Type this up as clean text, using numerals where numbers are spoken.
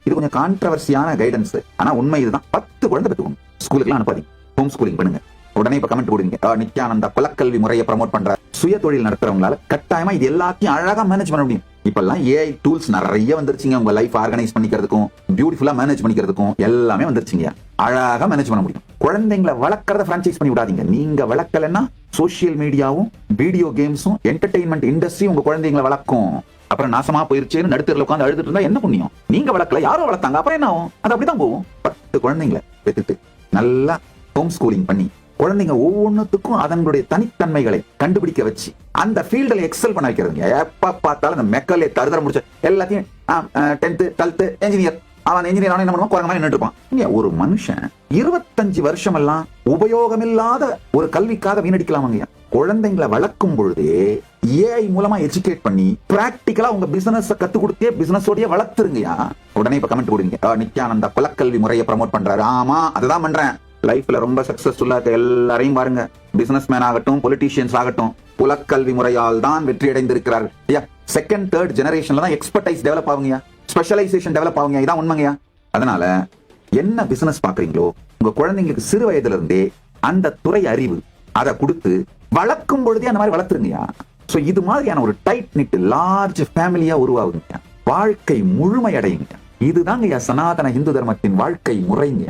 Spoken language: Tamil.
இது கொஞ்சம் கான்ட்ரவர்சியான கைடன்ஸ், ஆனா உண்மை இதுதான். 10 குழந்தை பெற்றுக்கோங்க, ஸ்கூலுக்குலாம் அனுப்பாதீங்க, ஹோம் ஸ்கூலிங் பண்ணுங்க. உடனே இப்ப கமெண்ட் கொடுங்க, நித்யானந்தா குலக்கல்வி முறையை ப்ரமோட் பண்ற. சுய தொழில் நடத்துறவங்களால கட்டாயமா இது எல்லாத்தையும் அழகா மேனேஜ் பண்ண முடியும். இப்பெல்லாம் ஏஐ டூல்ஸ் நிறைய வந்துருச்சுங்க. உங்க லைஃப் ஆர்கனைஸ் பண்ணிக்கிறதுக்கும் பியூட்டிஃபுல்லா மேனேஜ் பண்ணிக்கிறதுக்கும் எல்லாமே வந்துருச்சுங்க. அழகா மேனேஜ் பண்ண முடியும். குழந்தைங்களை வளர்க்கறத பிரான்சைஸ் பண்ணி விடாதீங்க. நீங்க வளர்க்கலன்னா சோசியல் மீடியாவும் வீடியோ கேம்ஸும் என்டர்டெயின்மெண்ட் இண்டஸ்ட்ரி உங்க குழந்தைங்களை வளர்க்கும். அப்புறம் நாசமா போயிருச்சேன்னு நடுத்தரில் உட்காந்து அழுதுட்டு இருந்தா என்ன புண்ணியம்? நீங்க வளர்க்கல, யாரோ வளர்த்தாங்க, அப்புறம் என்ன ஆகும்? அது அப்படிதான் போகும். 10 குழந்தைங்களை பெற்றுட்டு நல்லா ஹோம் ஸ்கூலிங் பண்ணி குழந்தைங்க ஒவ்வொன்றுத்துக்கும் அதனுடைய தனித்தன்மைகளை கண்டுபிடிக்க வச்சு அந்த ஃபீல்டில் எக்ஸல் பண்ண வைக்கிறதுங்க. எப்ப பார்த்தாலும் அந்த மெக்கலே தருதர முடிச்ச எல்லாத்தையும் 10th 12th என்ஜினியர், அவன் என்ஜினியர் ஆன என்ன பண்ணுவான், குரங்கு மாதிரி நின்றுட்டு இருப்பான். ஒரு மனுஷன் 25 வருஷம் எல்லாம் உபயோகமில்லாத ஒரு கல்விக்காக வீணடிக்கலாமாங்க. குழந்தைங்களை வளர்க்கும் பொழுதே ஏஐ மூலமா எஜுகேட் பண்ணி பிராக்டிகலா உங்க பிசினஸ் கத்து கொடுத்தே பிசினஸோடய வளர்த்துருங்கயா. உடனே இப்ப கமெண்ட் கொடுங்க, நித்யானந்தா குலக்கல்வி முறையை ப்ரமோட் பண்றாரு. ஆமா, அதுதான் பண்றேன். லைஃப்ல ரொம்ப சக்சஸ்ஃபுல்லா இருக்க எல்லாரையும் பாருங்க, பிசினஸ் மேன் ஆகட்டும், பொலிட்டீஷியன்ஸ் ஆகட்டும், குலக்கல்வி முறையால் தான் வெற்றி அடைந்திருக்கிறார்கள். செகண்ட் தேர்ட் ஜெனரேஷன்ல தான் எக்ஸ்பர்டைஸ் டெவலப் ஆகுங்க, ஸ்பெஷலைசேஷன் டெவலப் ஆகுங்க. இதான் உண்மைங்கயா. அதனால என்ன பிசினஸ் பாக்குறீங்களோ உங்க குழந்தைங்களுக்கு சிறு வயதுல இருந்தே அந்த துறை அறிவு அதை கொடுத்து வளர்க்கும் பொழுதே அந்த மாதிரி வளர்த்துருங்கயா. சோ இது மாதிரியான ஒரு டைட் நிட் லார்ஜ் ஃபேமிலியா உருவாகுங்க. வாழ்க்கை முழுமை அடையுங்க. இதுதாங்க சனாதன இந்து தர்மத்தின் வாழ்க்கை முறைங்க.